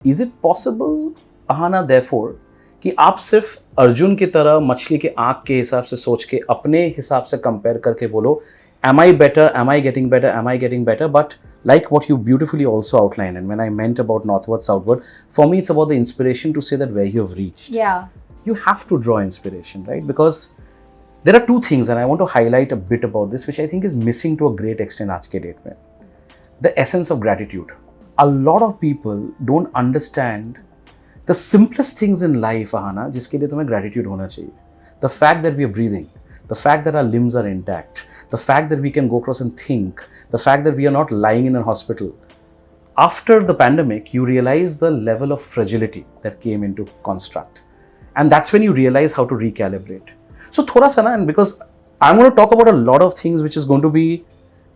Is it possible, Ahana, therefore, कि आप सिर्फ अर्जुन की तरह मछली के आँख के हिसाब से सोच के अपने हिसाब से कंपेयर करके बोलो, am I better, am I getting better, but like what you beautifully also outlined, and when I meant about northward, southward, for me it's about the inspiration to say that where you have reached. Yeah. You have to draw inspiration, right? Because there are two things, and I want to highlight a bit about this, which I think is missing to a great extent आज के date में. The essence of gratitude. A lot of people don't understand the simplest things in life, Ahana, जिसके लिए तुम्हें gratitude होना चाहिए. The fact that we are breathing, the fact that our limbs are intact, the fact that we can go across and think, the fact that we are not lying in a hospital. After the pandemic, you realize the level of fragility that came into construct. And that's when you realize how to recalibrate. So thoda sa na, and because I'm going to talk about a lot of things which is going to be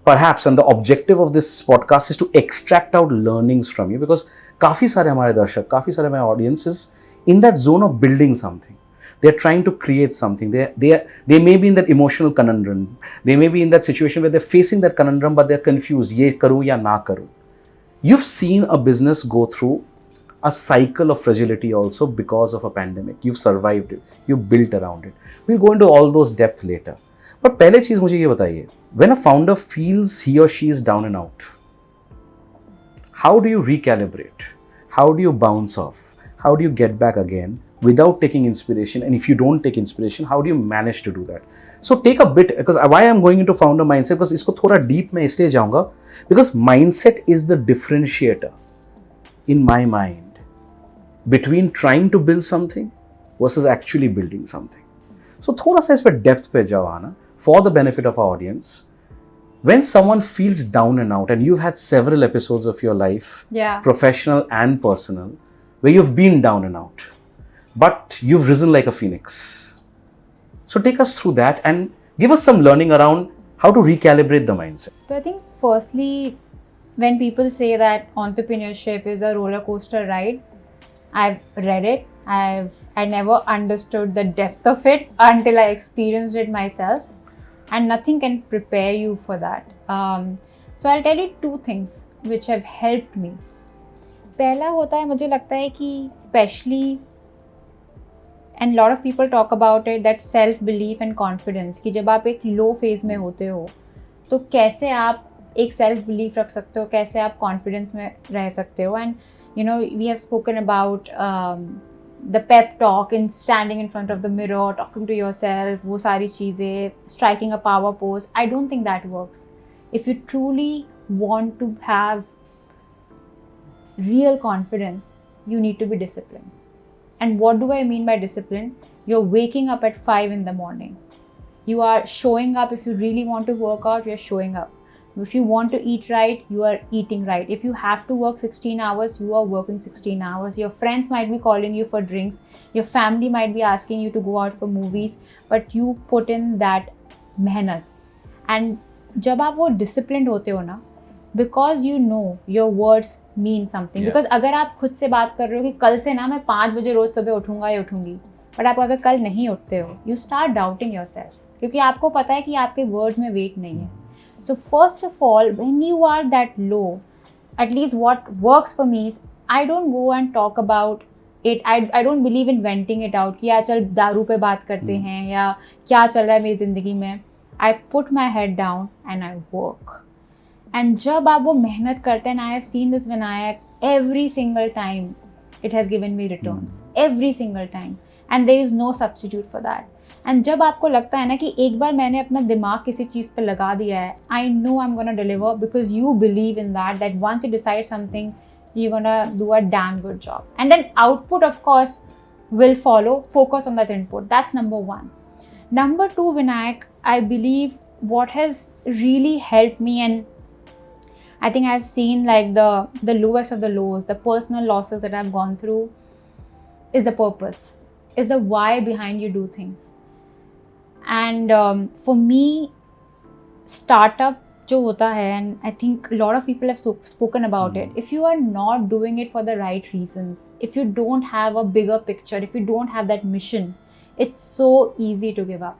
perhaps, and the objective of this podcast is to extract out learnings from you, because काफ़ी सारे हमारे दर्शक, काफ़ी सारे हमारे audience is in that zone of building something. They're trying to create something. They may be in that emotional conundrum. They may be in that situation where they're facing that conundrum, but they're confused. ये करूँ या ना करूँ. You've seen a business go through a cycle of fragility also because of a pandemic. You've survived it. You built around it. We'll go into all those depths later. But पहले चीज़ मुझे ये बताइए. When a founder feels he or she is down and out, how do you recalibrate? How do you bounce off? How do you get back again without taking inspiration? And if you don't take inspiration, how do you manage to do that? So take a bit, because why I'm going into founder mindset, because इसको थोड़ा deep में इसलिए जाऊँगा, because mindset is the differentiator in my mind between trying to build something versus actually building something. So थोड़ा सा इस पर depth पे जाओ आना, for the benefit of our audience. When someone feels down and out, and you've had several episodes of your life, professional and personal, where you've been down and out, but you've risen like a phoenix. So take us through that and give us some learning around how to recalibrate the mindset. So I think firstly, when people say that entrepreneurship is a roller coaster ride, I've read it. I never understood the depth of it until I experienced it myself. And nothing can prepare you for that. So I'll tell you two things which have helped me. पहला होता है, मुझे लगता है कि especially, and lot of people talk about it, that self belief and confidence, कि जब आप एक low phase में होते हो तो कैसे आप एक self belief रख सकते हो, कैसे आप confidence में रह सकते हो. And you know, we have spoken about the pep talk in standing in front of the mirror, talking to yourself, वो सारी चीज़ें, striking a power pose. I don't think that works. If you truly want to have real confidence, you need to be disciplined. And what do I mean by discipline? You're waking up at 5 in the morning. You are showing up. If you really want to work out, you're showing up. If you want to eat right, you are eating right. If you have to work 16 hours, you are working 16 hours. Your friends might be calling you for drinks. Your family might be asking you to go out for movies. But you put in that मेहनत. And जब आप वो disciplined होते हो ना, because you know your words mean something. Yeah. Because अगर आप खुद से बात कर रहे हो कि कल से ना मैं 5 बजे रोज सुबह उठूंगा या उठूंगी, but आप अगर कल नहीं उठते हो, you start doubting yourself. क्योंकि आपको पता है कि आपके words में weight नहीं है. So first of all, when you are that low, at least what works for me is I don't go and talk about it. I don't believe in venting it out कि यार चल दारू पे बात करते हैं या क्या चल रहा है मेरी ज़िंदगी में. I put my head down and I work. And जब आप वो मेहनत करते हैं, and I have seen this Vinayak every single time, it has given me returns. Every single time. And there is no substitute for that. And जब आपको लगता है ना कि एक बार मैंने अपना दिमाग किसी चीज़ पर लगा दिया है, I know I am gonna deliver because you believe in that once you decide something you gonna do a damn good job. And then output of course will follow. Focus on that input. That's number 1. Number 2, Vinayak, I believe what has really helped me, and I think I've seen like the lowest of the lows, the personal losses that I've gone through, is the purpose, is the why behind you do things. And for me, startup जो होता है, and I think a lot of people have spoken about it, if you are not doing it for the right reasons, if you don't have a bigger picture, if you don't have that mission, it's so easy to give up.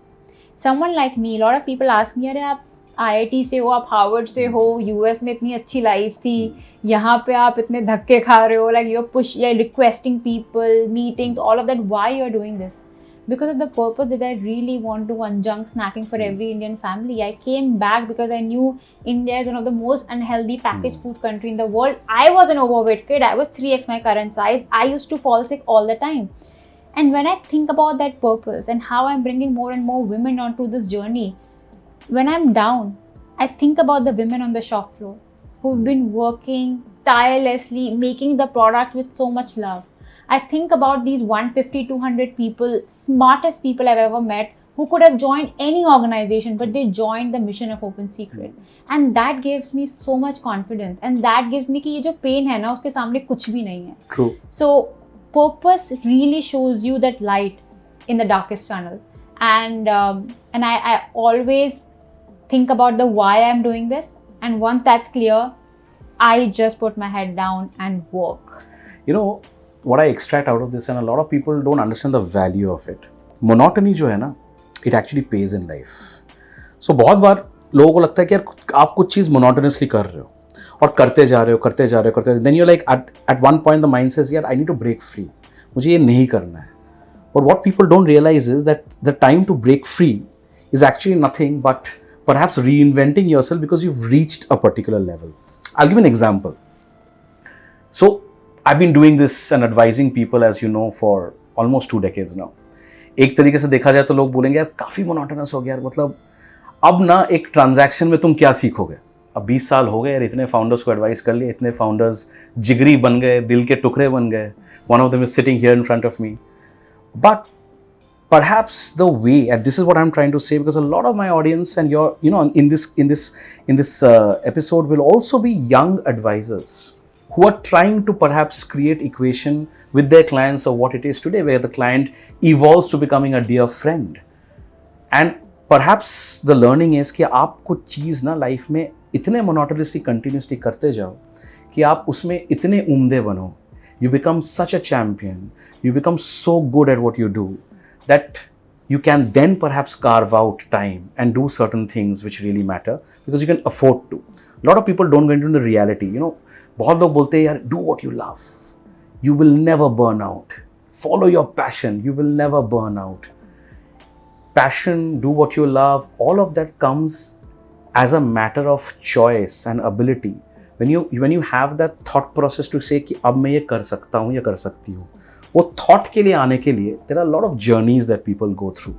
Someone like me, a lot of people ask me, अरे आप IIT से हो, आप Harvard से हो, US में इतनी अच्छी लाइफ थी, यहाँ पे आप इतने धक्के खा रहे हो, like you're you're requesting people, meetings, all of that. Why you're doing this? Because of the purpose that I really want to one junk snacking for every Indian family. I came back because I knew India is one of the most unhealthy packaged food country in the world. I was an overweight kid. I was 3x my current size. I used to fall sick all the time. And when I think about that purpose and how I'm bringing more and more women onto this journey, when I'm down, I think about the women on the shop floor who've been working tirelessly, making the product with so much love. I think about these 150, 200 people, smartest people I've ever met, who could have joined any organization, but they joined the mission of Open Secret. And that gives me so much confidence. And that gives me कि ये जो pain है ना, उसके सामने कुछ भी नहीं है. True. So purpose really shows you that light in the darkest tunnel. And I always think about the why I'm doing this. And once that's clear, I just put my head down and work. You know, what I extract out of this, and a lot of people don't understand the value of it. Monotony जो है ना, it actually pays in life. So बहुत बार लोगों को लगता है कि यार आप कुछ चीज़ monotonously कर रहे हो और करते जा रहे हो, then you're like at one point the mind says, यार I need to break free. मुझे ये नहीं करना है. But what people don't realize is that the time to break free is actually nothing but perhaps reinventing yourself because you've reached a particular level. I'll give an example. So I've been doing this and advising people, as you know, for almost 2 decades now. एक तरीके से देखा जाए तो लोग बोलेंगे यार काफ़ी मोनोटोनस हो गया यार, मतलब अब ना एक ट्रांजैक्शन में तुम क्या सीखोगे. अब 20 साल हो गए यार, इतने फाउंडर्स को एडवाइस कर लिए, इतने फाउंडर्स जिगरी बन गए, दिल के टुकड़े बन गए. One of them is sitting here in front of me. But perhaps the way, and this is what I'm trying to say, because a lot of my audience and your, you know, in this episode will also be young advisors who are trying to perhaps create equation with their clients of what it is today, where the client evolves to becoming a dear friend. And perhaps the learning is कि आप कुछ चीज़ ना life में इतने monotonously continuously करते जाओ कि आप उसमें इतने उम्दे बनो. You become such a champion, you become so good at what you do that you can then perhaps carve out time and do certain things which really matter because you can afford to. A lot of people don't go into the reality. You know, बहुत लोग बोलते हैं यार do what you love. You will never burn out. Follow your passion. You will never burn out. Passion, do what you love, all of that comes as a matter of choice and ability. When you have that thought process to say कि अब मैं ये कर सकता हूँ या कर सकती हूँ, वो thought के लिए आने के लिए there are a lot of journeys that people go through.